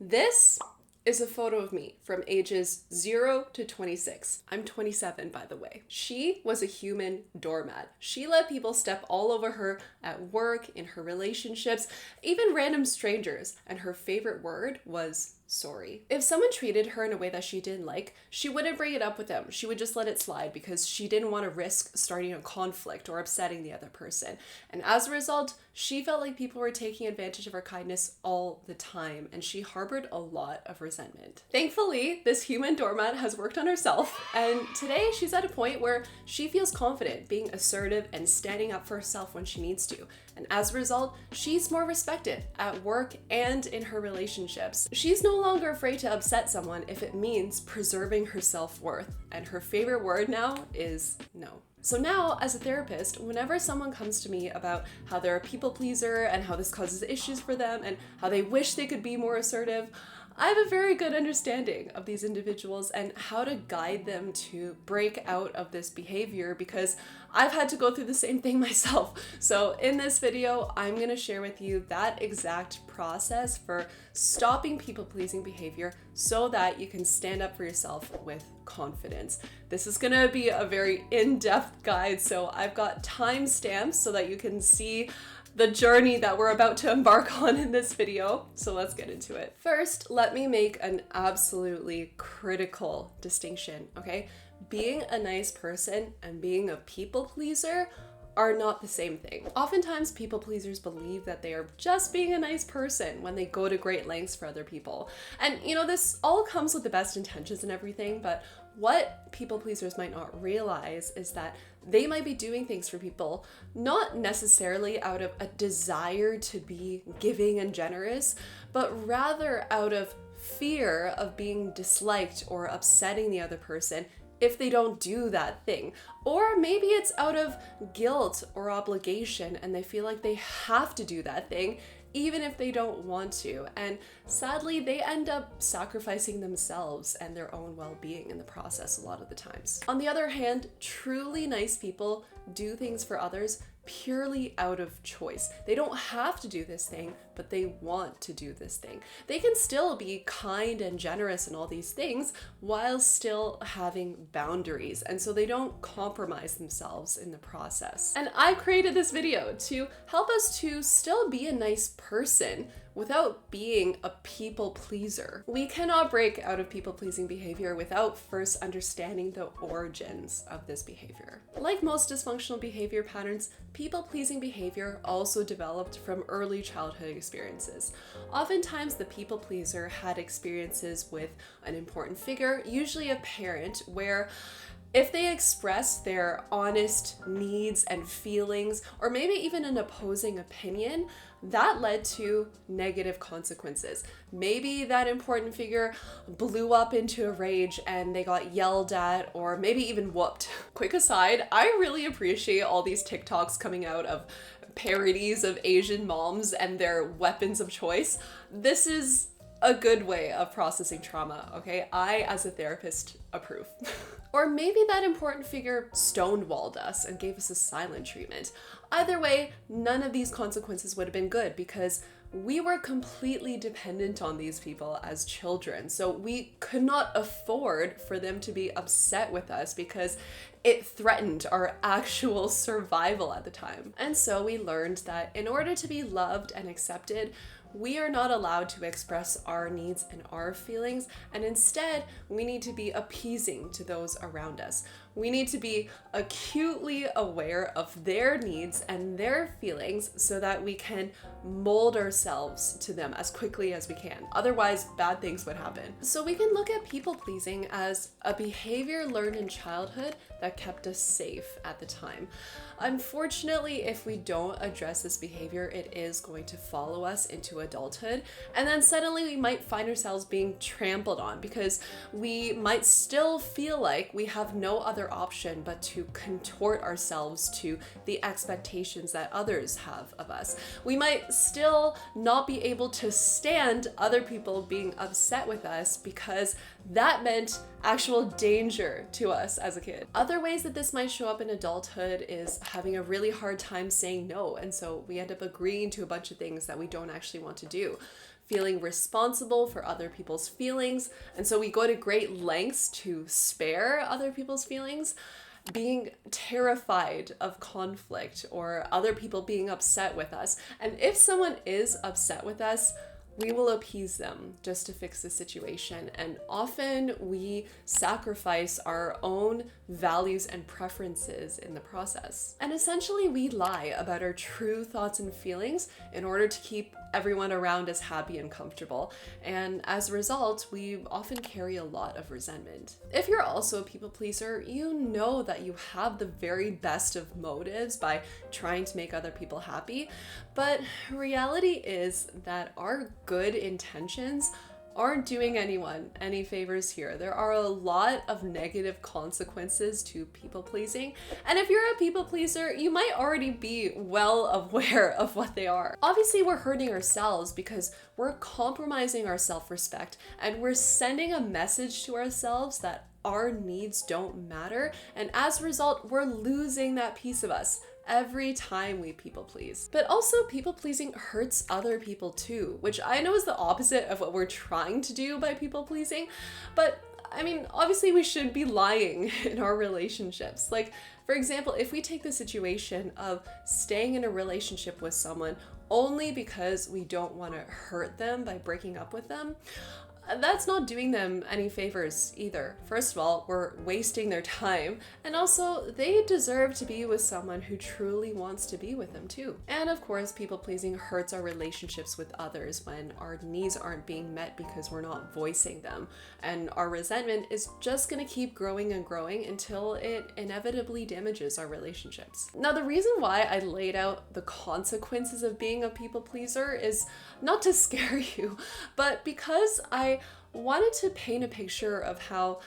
This is a photo of me from ages 0 to 26. I'm 27, by the way. She was a human doormat. She let people step all over her at work, in her relationships, even random strangers, and her favorite word was sorry. If someone treated her in a way that she didn't like, she wouldn't bring it up with them. She would just let it slide because she didn't want to risk starting a conflict or upsetting the other person. And as a result, she felt like people were taking advantage of her kindness all the time, and she harbored a lot of resentment. Thankfully, this human doormat has worked on herself, and today she's at a point where she feels confident being assertive and standing up for herself when she needs to. And as a result, she's more respected at work and in her relationships. She's no longer afraid to upset someone if it means preserving her self-worth. And her favorite word now is no. So now, as a therapist, whenever someone comes to me about how they're a people pleaser and how this causes issues for them and how they wish they could be more assertive, I have a very good understanding of these individuals and how to guide them to break out of this behavior because I've had to go through the same thing myself. So in this video, I'm going to share with you that exact process for stopping people-pleasing behavior so that you can stand up for yourself with confidence. This is going to be a very in-depth guide, so I've got timestamps so that you can see the journey that we're about to embark on in this video. So let's get into it. First, let me make an absolutely critical distinction, okay? Being a nice person and being a people pleaser are not the same thing. Oftentimes, people pleasers believe that they are just being a nice person when they go to great lengths for other people. And this all comes with the best intentions and everything, but what people pleasers might not realize is that they might be doing things for people not necessarily out of a desire to be giving and generous, but rather out of fear of being disliked or upsetting the other person if they don't do that thing. Or maybe it's out of guilt or obligation and they feel like they have to do that thing even if they don't want to. And sadly, they end up sacrificing themselves and their own well-being in the process a lot of the times. On the other hand, truly nice people do things for others purely out of choice. They don't have to do this thing, but they want to do this thing. They can still be kind and generous and all these things while still having boundaries, and so they don't compromise themselves in the process. And I created this video to help us to still be a nice person without being a people pleaser. We cannot break out of people-pleasing behavior without first understanding the origins of this behavior. Like most dysfunctional behavior patterns, people-pleasing behavior also developed from early childhood experiences. Oftentimes, the people pleaser had experiences with an important figure, usually a parent, where if they expressed their honest needs and feelings, or maybe even an opposing opinion, that led to negative consequences. Maybe that important figure blew up into a rage and they got yelled at or maybe even whooped. Quick aside, I really appreciate all these TikToks coming out of parodies of Asian moms and their weapons of choice. This is a good way of processing trauma, okay? I, as a therapist, approve. Or maybe that important figure stonewalled us and gave us a silent treatment. Either way, none of these consequences would have been good because we were completely dependent on these people as children. So we could not afford for them to be upset with us because it threatened our actual survival at the time. And so we learned that in order to be loved and accepted, we are not allowed to express our needs and our feelings, and instead, we need to be appeasing to those around us. We need to be acutely aware of their needs and their feelings so that we can mold ourselves to them as quickly as we can. Otherwise, bad things would happen. So we can look at people pleasing as a behavior learned in childhood that kept us safe at the time. Unfortunately, if we don't address this behavior, it is going to follow us into adulthood, and then suddenly we might find ourselves being trampled on because we might still feel like we have no other option but to contort ourselves to the expectations that others have of us. We might still not be able to stand other people being upset with us because that meant actual danger to us as a kid. Other ways that this might show up in adulthood is having a really hard time saying no, and so we end up agreeing to a bunch of things that we don't actually want to do. feeling responsible for other people's feelings, and so we go to great lengths to spare other people's feelings, being terrified of conflict or other people being upset with us. And if someone is upset with us, we will appease them just to fix the situation. And often we sacrifice our own values and preferences in the process. And essentially, we lie about our true thoughts and feelings in order to keep everyone around us happy and comfortable. And as a result, we often carry a lot of resentment. If you're also a people pleaser, you know that you have the very best of motives by trying to make other people happy. But reality is that our good intentions aren't doing anyone any favors here. There are a lot of negative consequences to people pleasing. And if you're a people pleaser, you might already be well aware of what they are. Obviously, we're hurting ourselves because we're compromising our self-respect and we're sending a message to ourselves that our needs don't matter. And as a result, we're losing that piece of us every time we people please. But also, people pleasing hurts other people too, which I know is the opposite of what we're trying to do by people pleasing. But I mean, obviously we should be lying in our relationships. Like, for example, if we take the situation of staying in a relationship with someone only because we don't want to hurt them by breaking up with them, that's not doing them any favors either. First of all, we're wasting their time, and also they deserve to be with someone who truly wants to be with them too. And of course, people pleasing hurts our relationships with others when our needs aren't being met because we're not voicing them. And our resentment is just gonna keep growing and growing until it inevitably damages our relationships. Now, the reason why I laid out the consequences of being a people pleaser is not to scare you, but because I wanted to paint a picture of how,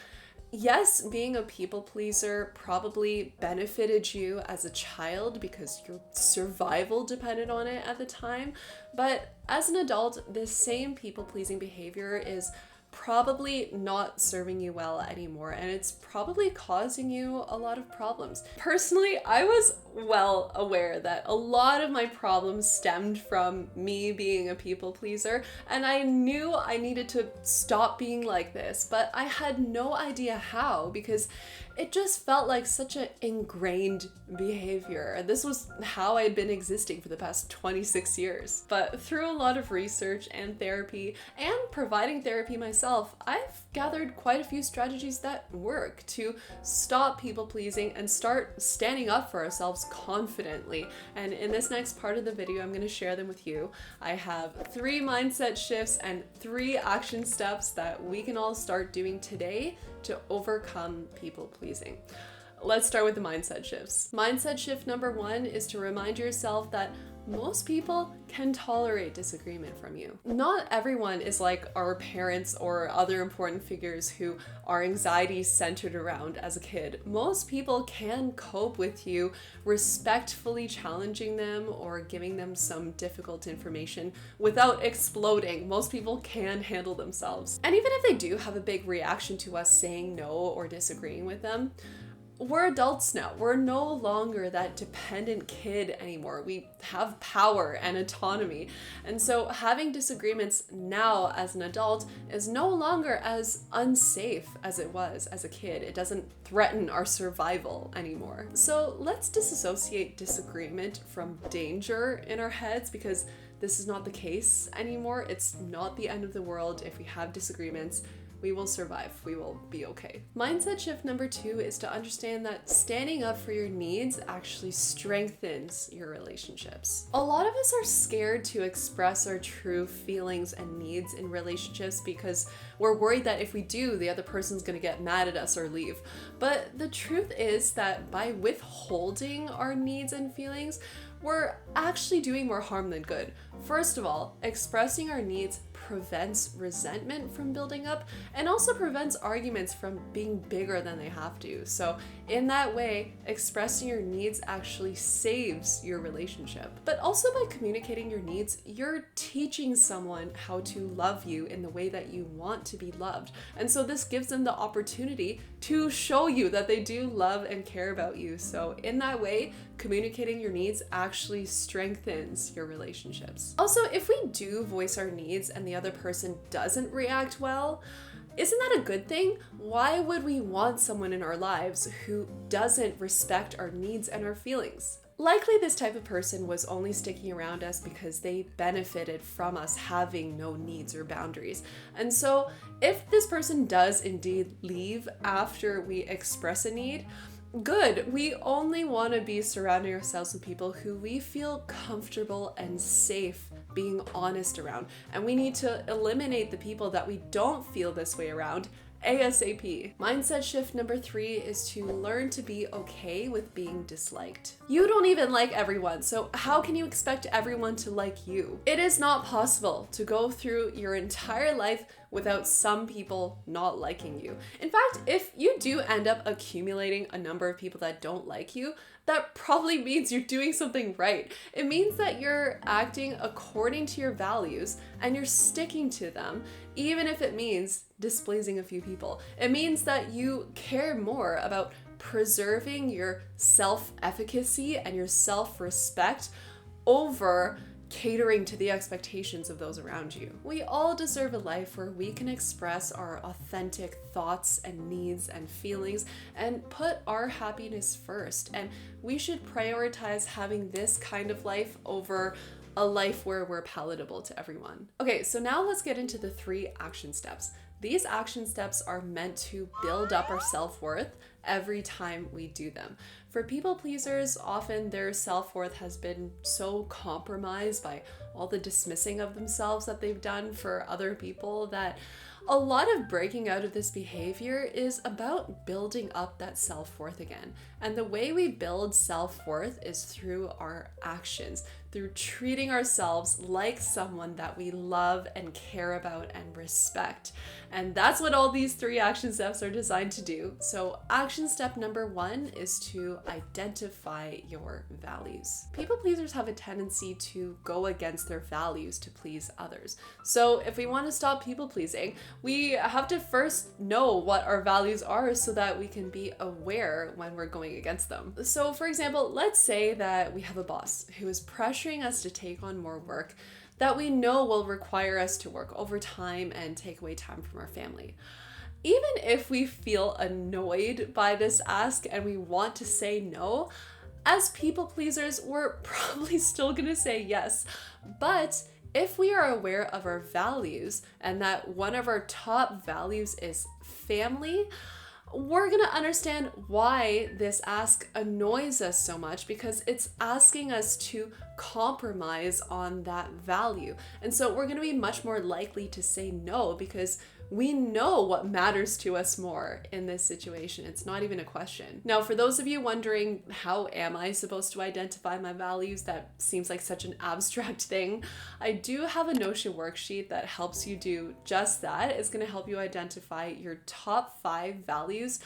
yes, being a people pleaser probably benefited you as a child because your survival depended on it at the time, but as an adult, this same people pleasing behavior is probably not serving you well anymore, and it's probably causing you a lot of problems. Personally, I was well aware that a lot of my problems stemmed from me being a people pleaser, and I knew I needed to stop being like this, but I had no idea how because it just felt like such an ingrained behavior. This was how I had been existing for the past 26 years. But through a lot of research and therapy and providing therapy myself, I've gathered quite a few strategies that work to stop people pleasing and start standing up for ourselves confidently. And in this next part of the video, I'm going to share them with you. I have 3 mindset shifts and 3 action steps that we can all start doing today to overcome people pleasing. Let's start with the mindset shifts. Mindset shift number 1 is to remind yourself that most people can tolerate disagreement from you. Not everyone is like our parents or other important figures who our anxiety centered around as a kid. Most people can cope with you respectfully challenging them or giving them some difficult information without exploding. Most people can handle themselves. And even if they do have a big reaction to us saying no or disagreeing with them, we're adults now. We're no longer that dependent kid anymore. We have power and autonomy. And so having disagreements now as an adult is no longer as unsafe as it was as a kid. It doesn't threaten our survival anymore. So let's disassociate disagreement from danger in our heads, because this is not the case anymore. It's not the end of the world if we have disagreements. We will survive. We will be okay. Mindset shift number 2 is to understand that standing up for your needs actually strengthens your relationships. A lot of us are scared to express our true feelings and needs in relationships because we're worried that if we do, the other person's gonna get mad at us or leave. But the truth is that by withholding our needs and feelings, we're actually doing more harm than good. First of all, expressing our needs prevents resentment from building up and also prevents arguments from being bigger than they have to. So in that way, expressing your needs actually saves your relationship. But also by communicating your needs, you're teaching someone how to love you in the way that you want to be loved. And so this gives them the opportunity to show you that they do love and care about you. So in that way, communicating your needs actually strengthens your relationships. Also, if we do voice our needs and the other person doesn't react well, isn't that a good thing? Why would we want someone in our lives who doesn't respect our needs and our feelings? Likely this type of person was only sticking around us because they benefited from us having no needs or boundaries. And so if this person does indeed leave after we express a need, good. We only want to be surrounding ourselves with people who we feel comfortable and safe being honest around. And we need to eliminate the people that we don't feel this way around ASAP. Mindset shift number 3 is to learn to be okay with being disliked. You don't even like everyone, so how can you expect everyone to like you? It is not possible to go through your entire life without some people not liking you. In fact, if you do end up accumulating a number of people that don't like you, that probably means you're doing something right. It means that you're acting according to your values and you're sticking to them, even if it means displeasing a few people. It means that you care more about preserving your self-efficacy and your self-respect over catering to the expectations of those around you. We all deserve a life where we can express our authentic thoughts and needs and feelings and put our happiness first. And we should prioritize having this kind of life over a life where we're palatable to everyone. Okay, so now let's get into the 3 action steps. These action steps are meant to build up our self-worth every time we do them. For people pleasers, often their self-worth has been so compromised by all the dismissing of themselves that they've done for other people that a lot of breaking out of this behavior is about building up that self-worth again. And the way we build self-worth is through our actions, through treating ourselves like someone that we love and care about and respect. And that's what all these 3 action steps are designed to do. So action step number 1 is to identify your values. People pleasers have a tendency to go against their values to please others. So if we want to stop people pleasing, we have to first know what our values are so that we can be aware when we're going against them. So for example, let's say that we have a boss who is pressuring us to take on more work that we know will require us to work overtime and take away time from our family. Even if we feel annoyed by this ask and we want to say no, as people pleasers, we're probably still gonna say yes. But if we are aware of our values and that one of our top values is family, we're gonna understand why this ask annoys us so much, because it's asking us to compromise on that value. And so we're gonna be much more likely to say no because we know what matters to us more in this situation. It's not even a question. Now, for those of you wondering, how am I supposed to identify my values? That seems like such an abstract thing. I do have a Notion worksheet that helps you do just that. It's gonna help you identify your top 5 values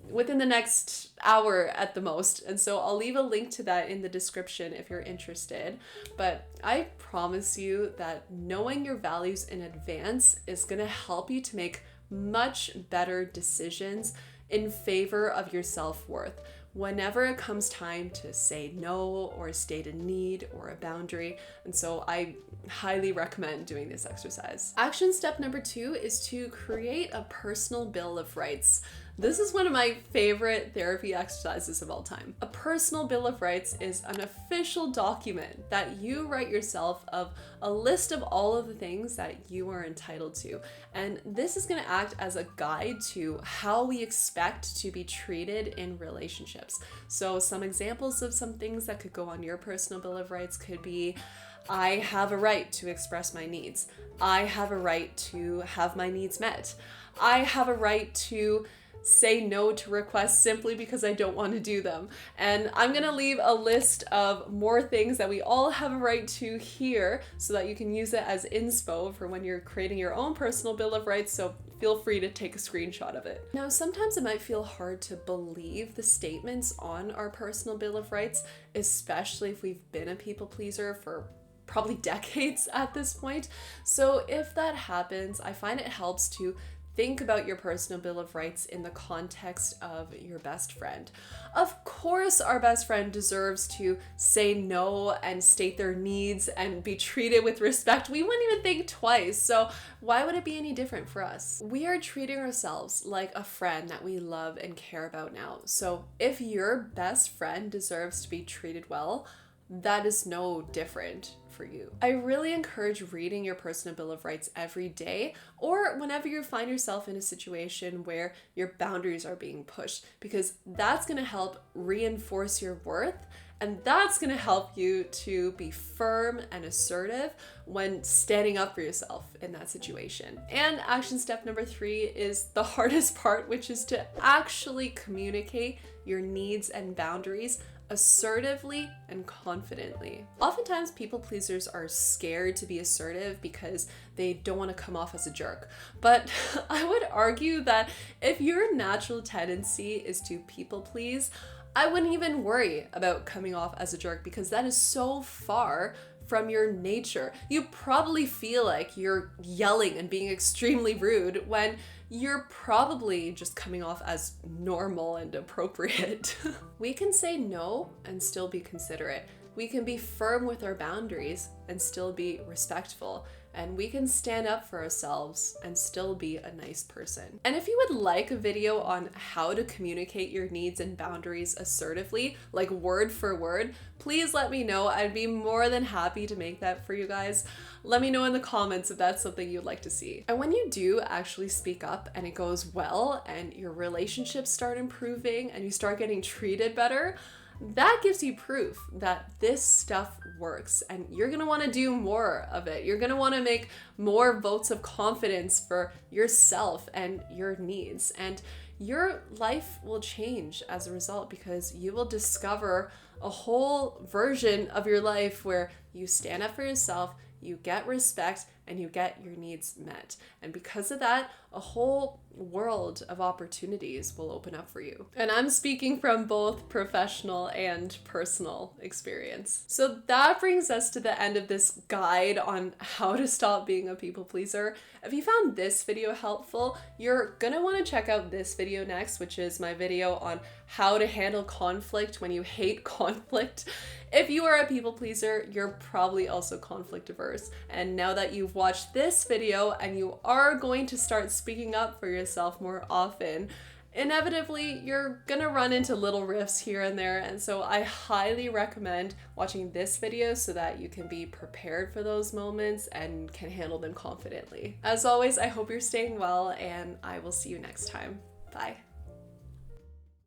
within the next hour at the most. And so I'll leave a link to that in the description if you're interested. But I promise you that knowing your values in advance is going to help you to make much better decisions in favor of your self-worth whenever it comes time to say no or state a need or a boundary. And so I highly recommend doing this exercise. Action step number 2 is to create a personal bill of rights. This is one of my favorite therapy exercises of all time. A personal bill of rights is an official document that you write yourself of a list of all of the things that you are entitled to. And this is going to act as a guide to how we expect to be treated in relationships. So some examples of some things that could go on your personal bill of rights could be I have a right to express my needs. I have a right to have my needs met. I have a right to say no to requests simply because I don't want to do them. And I'm gonna leave a list of more things that we all have a right to here so that you can use it as inspo for when you're creating your own personal Bill of Rights, so feel free to take a screenshot of it. Now, sometimes it might feel hard to believe the statements on our personal Bill of Rights, especially if we've been a people pleaser for probably decades at this point. So if that happens, I find it helps to think about your personal Bill of Rights in the context of your best friend. Of course, our best friend deserves to say no and state their needs and be treated with respect. We wouldn't even think twice, so why would it be any different for us? We are treating ourselves like a friend that we love and care about now. So if your best friend deserves to be treated well, that is no different for you. I really encourage reading your personal Bill of Rights every day or whenever you find yourself in a situation where your boundaries are being pushed, because that's going to help reinforce your worth, and that's going to help you to be firm and assertive when standing up for yourself in that situation. And action step number 3 is the hardest part, which is to actually communicate your needs and boundaries assertively and confidently. Oftentimes, people pleasers are scared to be assertive because they don't want to come off as a jerk. But I would argue that if your natural tendency is to people please, I wouldn't even worry about coming off as a jerk, because that is so far from your nature. You probably feel like you're yelling and being extremely rude when you're probably just coming off as normal and appropriate. We can say no and still be considerate. We can be firm with our boundaries and still be respectful. And we can stand up for ourselves and still be a nice person. And if you would like a video on how to communicate your needs and boundaries assertively, like word for word, please let me know. I'd be more than happy to make that for you guys. Let me know in the comments if that's something you'd like to see. And when you do actually speak up and it goes well and your relationships start improving and you start getting treated better, that gives you proof that this stuff works, and you're gonna wanna do more of it. You're gonna wanna make more votes of confidence for yourself and your needs, and your life will change as a result, because you will discover a whole version of your life where you stand up for yourself, you get respect, and you get your needs met. And because of that, a whole world of opportunities will open up for you. And I'm speaking from both professional and personal experience. So that brings us to the end of this guide on how to stop being a people pleaser. If you found this video helpful, you're gonna want to check out this video next, which is my video on how to handle conflict when you hate conflict. If you are a people pleaser, you're probably also conflict averse. And now that you've watched this video and you are going to start speaking up for yourself more often, inevitably you're gonna run into little rifts here and there. And so I highly recommend watching this video so that you can be prepared for those moments and can handle them confidently. As always, I hope you're staying well, and I will see you next time. Bye.